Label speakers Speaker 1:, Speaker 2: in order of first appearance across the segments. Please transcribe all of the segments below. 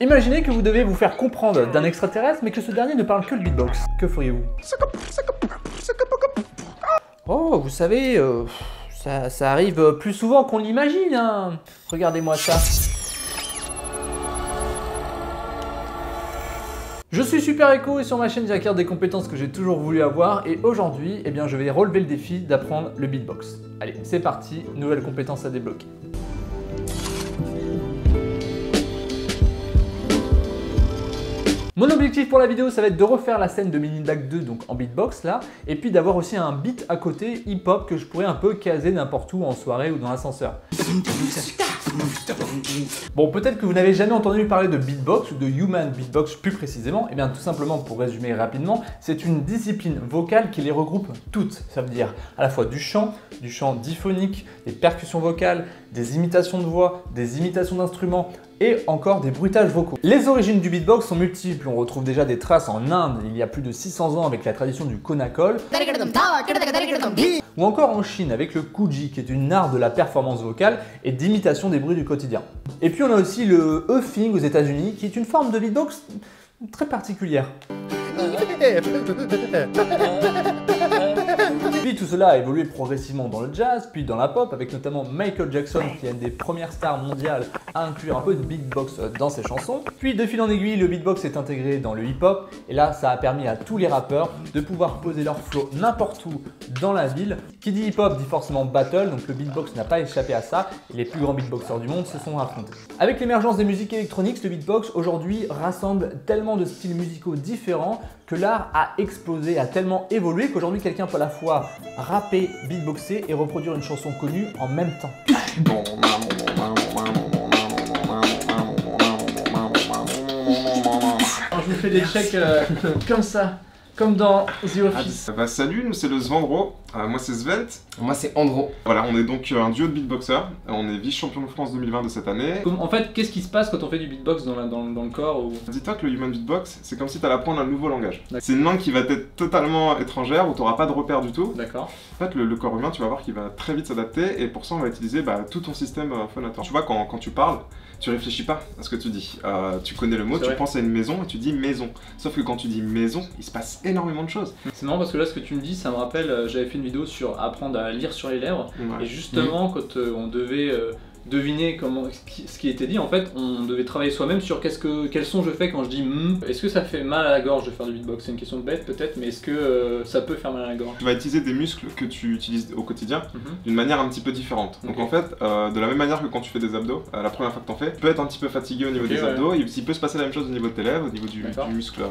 Speaker 1: Imaginez que vous devez vous faire comprendre d'un extraterrestre, mais que ce dernier ne parle que le beatbox. Que feriez-vous? Oh, vous savez, ça arrive plus souvent qu'on l'imagine, hein. Regardez-moi ça. Je suis Super Echo et sur ma chaîne j'acquiers des compétences que j'ai toujours voulu avoir et aujourd'hui, eh bien, je vais relever le défi d'apprendre le beatbox. Allez, c'est parti, nouvelle compétence à débloquer. Mon objectif pour la vidéo, ça va être de refaire la scène de Mini Black 2, donc en beatbox là, et puis d'avoir aussi un beat à côté hip-hop que je pourrais un peu caser n'importe où en soirée ou dans l'ascenseur. Bon, peut-être que vous n'avez jamais entendu parler de beatbox ou de human beatbox plus précisément. Et bien tout simplement, pour résumer rapidement, c'est une discipline vocale qui les regroupe toutes. Ça veut dire à la fois du chant diphonique, des percussions vocales, des imitations de voix, des imitations d'instruments et encore des bruitages vocaux. Les origines du beatbox sont multiples. On retrouve déjà des traces en Inde il y a plus de 600 ans avec la tradition du konakol, ou encore en Chine avec le kuji qui est une art de la performance vocale et d'imitation des bruits du quotidien. Et puis on a aussi le huffing aux États-Unis qui est une forme de beatbox très particulière. Puis tout cela a évolué progressivement dans le jazz, puis dans la pop, avec notamment Michael Jackson qui est une des premières stars mondiales à inclure un peu de beatbox dans ses chansons. Puis de fil en aiguille, le beatbox est intégré dans le hip-hop, et là ça a permis à tous les rappeurs de pouvoir poser leur flow n'importe où dans la ville. Qui dit hip-hop dit forcément battle, donc le beatbox n'a pas échappé à ça, et les plus grands beatboxers du monde se sont affrontés. Avec l'émergence des musiques électroniques, le beatbox aujourd'hui rassemble tellement de styles musicaux différents que l'art a explosé, a tellement évolué qu'aujourd'hui quelqu'un peut à la fois rapper, beatboxer et reproduire une chanson connue en même temps. Je vous fais des checks comme ça, comme dans The Office.
Speaker 2: Salut, nous c'est le Svandro, moi c'est Svelte.
Speaker 3: Moi c'est Andro.
Speaker 2: Voilà, on est donc un duo de beatboxers, on est vice-champion de France 2020 de cette année.
Speaker 1: En fait, qu'est-ce qui se passe quand on fait du beatbox dans le corps ou...
Speaker 2: Dis-toi que le human beatbox, c'est comme si tu allais apprendre un nouveau langage. C'est une langue qui va être totalement étrangère, où tu n'auras pas de repères du tout.
Speaker 1: D'accord.
Speaker 2: En fait, le corps humain, tu vas voir qu'il va très vite s'adapter, et pour ça on va utiliser tout ton système phonatoire. Tu vois, quand tu parles, tu réfléchis pas à ce que tu dis. Tu connais le mot, tu penses à une maison et tu dis maison. Sauf que quand tu dis maison, il se passe énormément de choses.
Speaker 1: C'est marrant parce que là, ce que tu me dis, ça me rappelle, j'avais fait une vidéo sur apprendre à lire sur les lèvres. Ouais. Et justement, quand on devait deviner ce qui était dit, en fait, on devait travailler soi-même sur quel son je fais quand je dis Est-ce que ça fait mal à la gorge de faire du beatbox? C'est une question bête peut-être, mais est-ce que ça peut faire mal à la gorge?
Speaker 2: Tu vas utiliser des muscles que tu utilises au quotidien d'une manière un petit peu différente. Donc en fait, de la même manière que quand tu fais des abdos, la première fois que tu en fais, tu peux être un petit peu fatigué au niveau des abdos, et il peut se passer la même chose au niveau de tes lèvres, au niveau du muscle.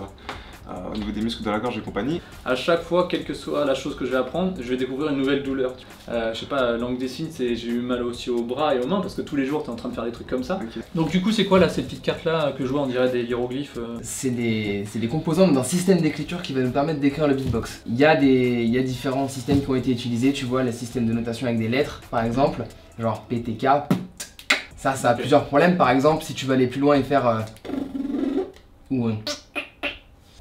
Speaker 2: Au niveau des muscles de la gorge et compagnie.
Speaker 1: À chaque fois, quelle que soit la chose que je vais apprendre, je vais découvrir une nouvelle douleur. Je sais pas, langue des signes, j'ai eu mal aussi aux bras et aux mains parce que tous les jours tu es en train de faire des trucs comme ça. Okay. Donc du coup, c'est quoi là ces petites cartes là que je vois, on dirait des hiéroglyphes
Speaker 3: C'est des composantes d'un système d'écriture qui va nous permettre d'écrire le beatbox. Il y a différents systèmes qui ont été utilisés, tu vois, les systèmes de notation avec des lettres par exemple, genre PTK. Ça a plusieurs problèmes, par exemple si tu veux aller plus loin et faire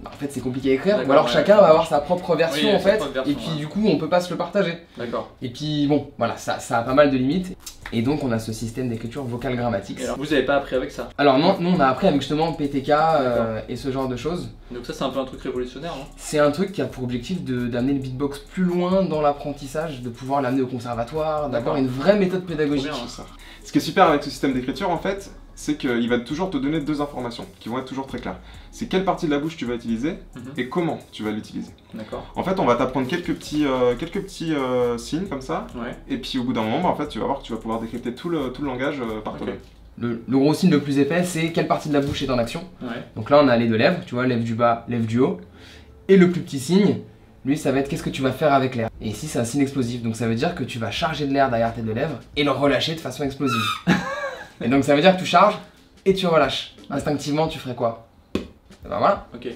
Speaker 3: en fait c'est compliqué à écrire, ou alors chacun va avoir sa propre version en fait, et puis du coup on peut pas se le partager. D'accord. Et puis bon, voilà, ça a pas mal de limites, et donc on a ce système d'écriture vocale grammatique.
Speaker 1: Alors vous avez pas appris avec ça?
Speaker 3: Alors non, nous on a appris avec justement PTK et ce genre de choses.
Speaker 1: Donc ça c'est un peu un truc révolutionnaire, non?
Speaker 3: C'est un truc qui a pour objectif d'amener le beatbox plus loin dans l'apprentissage, de pouvoir l'amener au conservatoire, d'avoir une vraie méthode pédagogique.
Speaker 2: Bien, ça. Ce qui est super avec ce système d'écriture en fait, c'est qu'il va toujours te donner deux informations qui vont être toujours très claires. C'est quelle partie de la bouche tu vas utiliser et comment tu vas l'utiliser. D'accord. En fait, on va t'apprendre quelques petits signes comme ça, et puis au bout d'un moment, en fait, tu vas voir que tu vas pouvoir décrypter tout le langage par toi-même.
Speaker 3: Le gros signe le plus épais, c'est quelle partie de la bouche est en action. Donc là, on a les deux lèvres, tu vois, lèvre du bas, lèvre du haut. Et le plus petit signe, lui, ça va être qu'est-ce que tu vas faire avec l'air. Et ici, c'est un signe explosif, donc ça veut dire que tu vas charger de l'air derrière tes deux lèvres et le relâcher de façon explosive. Et donc ça veut dire que tu charges et tu relâches. Instinctivement, tu ferais quoi? Ben voilà. Ok.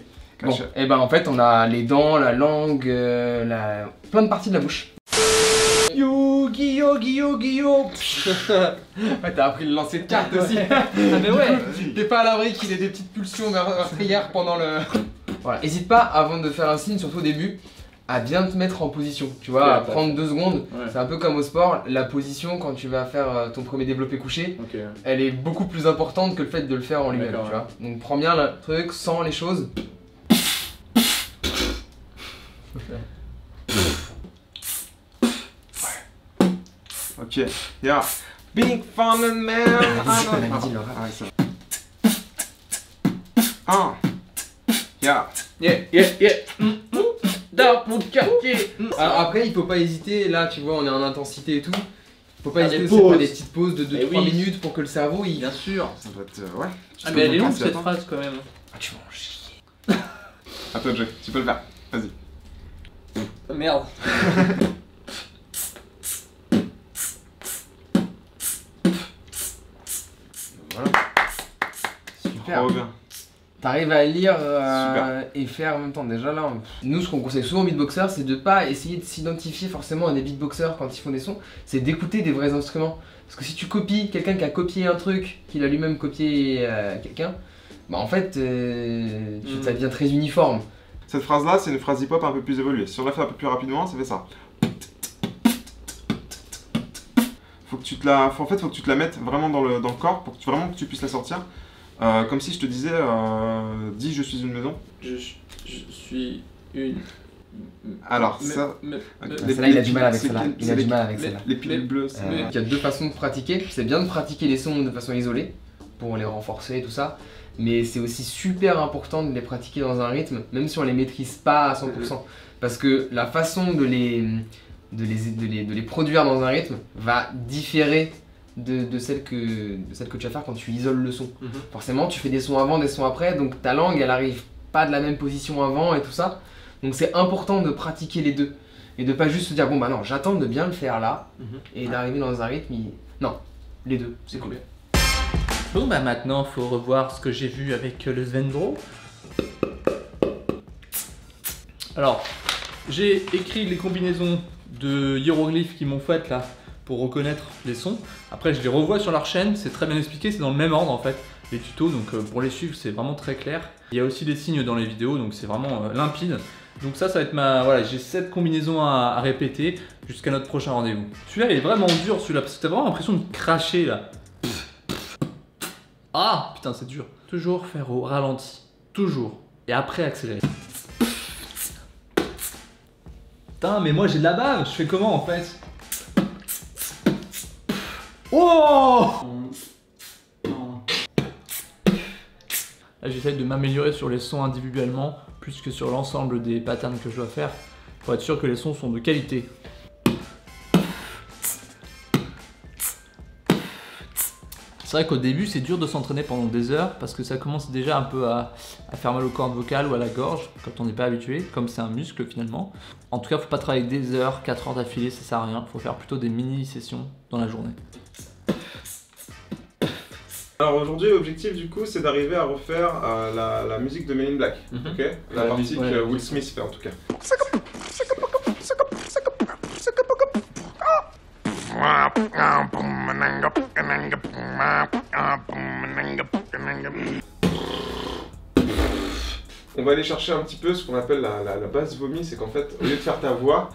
Speaker 3: Bon, et ben en fait, on a les dents, la langue, plein de parties de la bouche. Yu-Gi-Oh! Ouais, t'as appris le lancer de cartes aussi. Ah mais ouais, t'es pas à l'abri qu'il ait des petites pulsions meurtrières pendant le... Voilà, hésite pas avant de faire un signe, surtout au début, à bien te mettre en position, tu vois, à prendre 2 secondes. C'est un peu comme au sport, la position quand tu vas faire ton premier développé couché, elle est beaucoup plus importante que le fait de le faire en lui-même, tu vois. Donc prends bien le truc, sens les choses.
Speaker 2: Ok, yeah. Big fun and man. Yeah.
Speaker 3: Dans mon quartier. Alors après, il faut pas hésiter, là tu vois, on est en intensité et tout. Faut pas hésiter aussi à faire des petites pauses de 2-3 minutes pour que le cerveau il.
Speaker 1: Bien sûr.
Speaker 2: Ça doit être. Ouais.
Speaker 1: Ah, mais elle est longue cette phrase quand même.
Speaker 3: Ah, tu vas en chier.
Speaker 2: À toi, Jay, tu peux le faire. Vas-y.
Speaker 1: Oh, merde.
Speaker 3: Voilà. Super.
Speaker 2: Trop bien.
Speaker 3: T'arrives à lire et faire en même temps. Déjà là, nous ce qu'on conseille souvent aux beatboxers, c'est de pas essayer de s'identifier forcément à des beatboxers quand ils font des sons, c'est d'écouter des vrais instruments. Parce que si tu copies quelqu'un qui a copié un truc, qu'il a lui-même copié quelqu'un, bah en fait ça devient très uniforme.
Speaker 2: Cette phrase-là, c'est une phrase hip-hop un peu plus évoluée. Si on la fait un peu plus rapidement, ça fait ça. Faut que tu te la, faut que tu te la mettes vraiment dans le corps pour que vraiment que tu puisses la sortir. Comme si je te disais, dis je suis une maison.
Speaker 1: Je suis une.
Speaker 2: Alors ça.
Speaker 3: Celle-là, il a du mal avec celle-là. Il a du mal avec celle-là.
Speaker 2: Les pilules bleues.
Speaker 3: Il y a 2 façons de pratiquer. C'est bien de pratiquer les sons de façon isolée pour les renforcer et tout ça. Mais c'est aussi super important de les pratiquer dans un rythme, même si on les maîtrise pas à 100%. Parce que la façon de les produire dans un rythme va différer de celle que tu vas faire quand tu isoles le son. Forcément, tu fais des sons avant, des sons après, donc ta langue elle arrive pas de la même position avant et tout ça. Donc c'est important de pratiquer les deux et de pas juste se dire bon bah non, j'attends de bien le faire là et d'arriver dans un rythme. Non, les deux, c'est cool.
Speaker 1: Bon bah maintenant faut revoir ce que j'ai vu avec le Svendro. Alors, j'ai écrit les combinaisons de hiéroglyphes qu'ils m'ont faites là pour reconnaître les sons. Après je les revois sur leur chaîne, c'est très bien expliqué, c'est dans le même ordre en fait, les tutos, donc pour les suivre c'est vraiment très clair. Il y a aussi des signes dans les vidéos, donc c'est vraiment limpide. Donc ça va être ma... Voilà, j'ai 7 combinaisons à répéter jusqu'à notre prochain rendez-vous. Celui-là il est vraiment dur celui-là, parce que t'as vraiment l'impression de cracher là. Ah putain c'est dur. Toujours faire au ralenti, toujours, et après accélérer. Putain mais moi j'ai de la bave, je fais comment en fait? Oh! Là j'essaie de m'améliorer sur les sons individuellement plus que sur l'ensemble des patterns que je dois faire pour être sûr que les sons sont de qualité. C'est vrai qu'au début c'est dur de s'entraîner pendant des heures parce que ça commence déjà un peu à faire mal aux cordes vocales ou à la gorge quand on n'est pas habitué, comme c'est un muscle finalement. En tout cas faut pas travailler des heures, 4 heures d'affilée, ça sert à rien, faut faire plutôt des mini-sessions dans la journée.
Speaker 2: Alors aujourd'hui l'objectif du coup c'est d'arriver à refaire la musique de Men in Black, ok, la partie que Will Smith fait en tout cas. On va aller chercher un petit peu ce qu'on appelle la basse vomi, c'est qu'en fait au lieu de faire ta voix,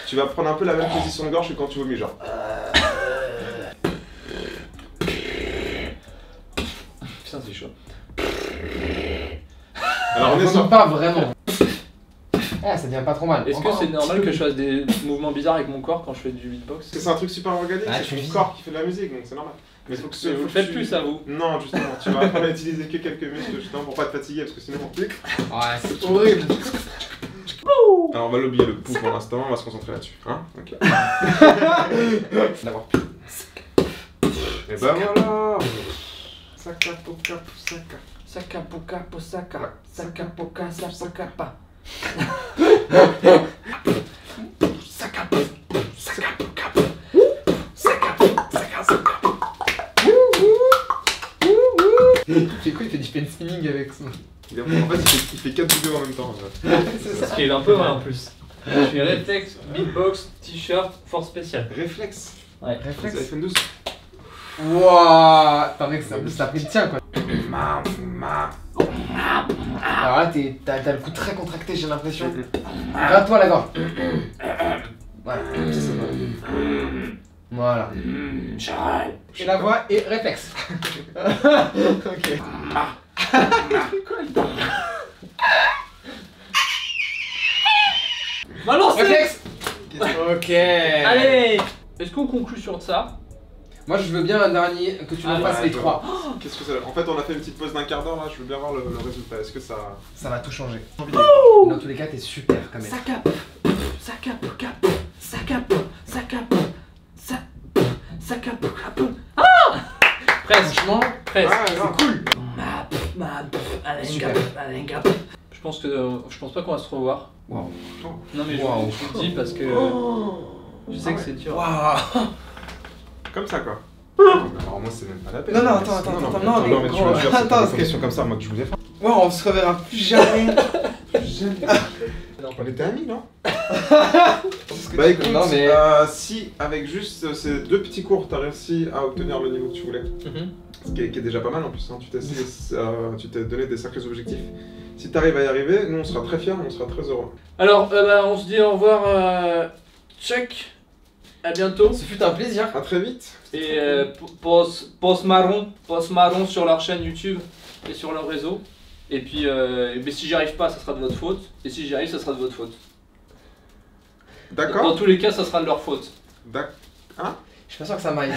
Speaker 2: tu vas prendre un peu la même position de gorge que quand tu vomis, genre.
Speaker 1: Putain c'est chaud.
Speaker 2: Alors on est sur...
Speaker 3: pas vraiment. Ah, ça devient pas trop mal.
Speaker 1: Est-ce que c'est normal que je fasse des mouvements bizarres avec mon corps quand je fais du beatbox?
Speaker 2: C'est un truc super organique, c'est ton corps qui fait de la musique, donc c'est normal. Mais faut que
Speaker 1: vous le faites plus ça vous?
Speaker 2: Non justement, tu vas apprendre à utiliser que quelques muscles justement pour pas te fatiguer parce que sinon on clique.
Speaker 3: Ouais, c'est horrible.
Speaker 2: Alors on va l'oublier le pouls pour l'instant, on va se concentrer là-dessus. Hein? Ok. D'avoir pu. Et bah voilà. Saka poka pusaka.
Speaker 1: Saka poka posaka. Saka poka sapaka pa. Saka poka.
Speaker 3: Il fait quoi? Il fait du fencing avec son...
Speaker 2: En fait il fait 4 vidéos en même temps.
Speaker 1: C'est ça. Ce qui est un peu vrai en plus. Je fais réflexe, beatbox, t-shirt, force spéciale.
Speaker 2: Réflexe.
Speaker 1: Ouais.
Speaker 2: Réflexe iPhone 12.
Speaker 3: Wouah. T'as mec, ça a pris le tien quoi. Alors là, t'as le cou très contracté, j'ai l'impression. Gratte-toi la gorge. Voilà, c'est ça. Voilà. Et la voix est réflexe. Ok.
Speaker 1: Balancez.
Speaker 3: Réflexe. Ok.
Speaker 1: Allez. Est-ce qu'on conclut sur ça?
Speaker 3: Moi je veux bien un dernier, que tu nous fasses les 3.
Speaker 2: Qu'est-ce que c'est? En fait on a fait une petite pause d'1 quart d'heure là, je veux bien voir le résultat. Est-ce que ça...
Speaker 3: Ça va tout changer. Dans tous les cas t'es super quand même.
Speaker 1: Ça capte. Ça capte. Ça capte. Ça capte. Ça capte. Ah! Presque.
Speaker 3: Franchement,
Speaker 1: presque.
Speaker 3: c'est cool.
Speaker 1: Super. Je pense pas qu'on va se revoir.
Speaker 3: Waouh.
Speaker 1: Non mais je vous le dis parce que je sais que c'est dur.
Speaker 3: Waouh.
Speaker 2: Comme ça quoi. Alors moi c'est même pas la peine.
Speaker 3: Non, attends,
Speaker 2: non mais tu veux dire, c'est
Speaker 3: attends,
Speaker 2: une question comme ça moi que je voulais faire.
Speaker 3: Wow, on se reverra plus jamais.
Speaker 2: On était amis non? Bah écoute,
Speaker 3: non, mais...
Speaker 2: si avec juste ces 2 petits cours t'as réussi à obtenir le niveau que tu voulais, ce qui est déjà pas mal en plus, hein. Tu t'es donné des sacrés objectifs. Si t'arrives à y arriver, nous on sera très fiers, on sera très heureux.
Speaker 1: Alors on se dit au revoir Chuck, à bientôt.
Speaker 3: Ce fut un plaisir.
Speaker 2: À très vite.
Speaker 1: Et Post Marron sur leur chaîne YouTube et sur leur réseau. Et puis mais si j'y arrive pas, ça sera de votre faute. Et si j'y arrive, ça sera de votre faute.
Speaker 2: D'accord.
Speaker 1: Dans tous les cas, ça sera de leur faute.
Speaker 2: D'accord. Hein?
Speaker 3: Je suis pas sûr que ça m'aille.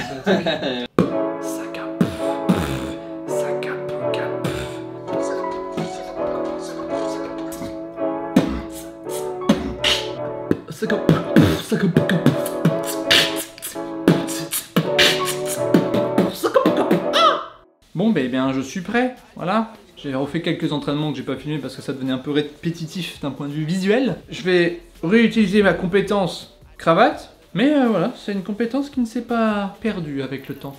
Speaker 1: Bon, ben bien, je suis prêt. Voilà. J'ai refait quelques entraînements que j'ai pas filmés parce que ça devenait un peu répétitif d'un point de vue visuel. Je vais réutiliser ma compétence cravate, mais voilà, c'est une compétence qui ne s'est pas perdue avec le temps.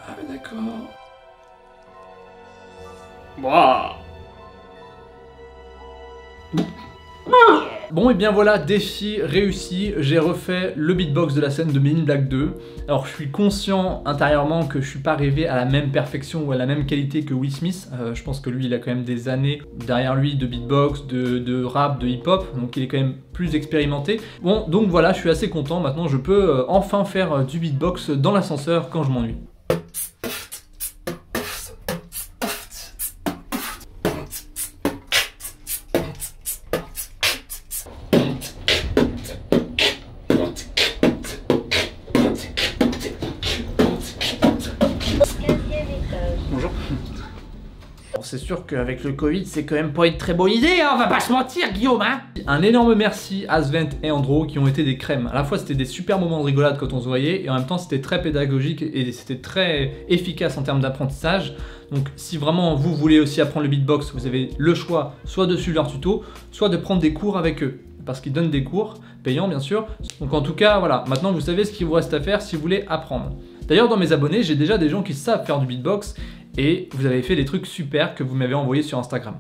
Speaker 1: Ah d'accord. Bon et bien voilà, défi réussi, j'ai refait le beatbox de la scène de Men in Black 2. Alors je suis conscient intérieurement que je suis pas arrivé à la même perfection ou à la même qualité que Will Smith. Je pense que lui il a quand même des années derrière lui de beatbox, de rap, de hip-hop, donc il est quand même plus expérimenté. Bon donc voilà, je suis assez content, maintenant je peux enfin faire du beatbox dans l'ascenseur quand je m'ennuie. Bonjour. Bon, c'est sûr qu'avec le Covid, c'est quand même pas une très bonne idée, hein, on va pas se mentir, Guillaume, hein. Un énorme merci à Svent et Andro qui ont été des crèmes. À la fois, c'était des super moments de rigolade quand on se voyait, et en même temps, c'était très pédagogique et c'était très efficace en termes d'apprentissage. Donc, si vraiment vous voulez aussi apprendre le beatbox, vous avez le choix soit de suivre leur tuto, soit de prendre des cours avec eux. Parce qu'ils donnent des cours, payants bien sûr. Donc en tout cas, voilà, maintenant vous savez ce qu'il vous reste à faire si vous voulez apprendre. D'ailleurs, dans mes abonnés, j'ai déjà des gens qui savent faire du beatbox et vous avez fait des trucs super que vous m'avez envoyés sur Instagram.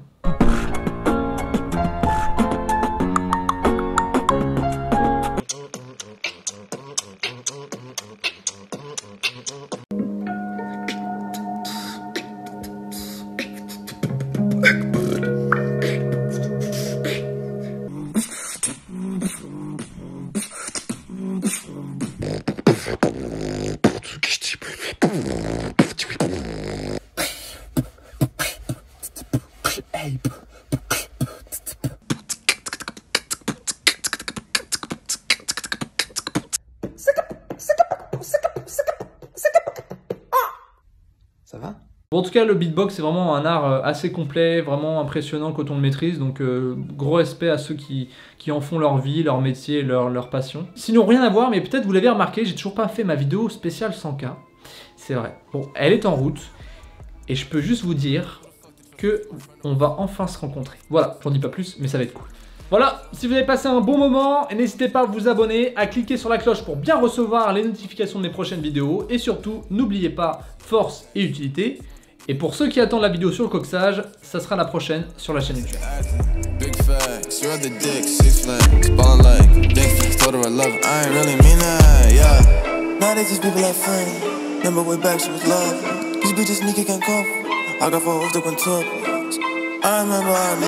Speaker 1: Ça va? Bon, en tout cas, le beatbox, c'est vraiment un art assez complet, vraiment impressionnant quand on le maîtrise. Donc, gros respect à ceux qui en font leur vie, leur métier, leur passion. Sinon, rien à voir, mais peut-être vous l'avez remarqué, j'ai toujours pas fait ma vidéo spéciale 100K. C'est vrai. Bon, elle est en route. Et je peux juste vous dire que on va enfin se rencontrer. Voilà, j'en dis pas plus, mais ça va être cool. Voilà, si vous avez passé un bon moment, n'hésitez pas à vous abonner, à cliquer sur la cloche pour bien recevoir les notifications de mes prochaines vidéos. Et surtout, n'oubliez pas force et utilité. Et pour ceux qui attendent la vidéo sur le coxage, ça sera la prochaine sur la chaîne YouTube. Big facts, you're the dick, 6 flags, ballin' like dick, told her I love her, I ain't really mean that, yeah. Nowadays these people like friends, remember way back she was love. These bitches sneaky can't cough, I got 4 off the one top. I remember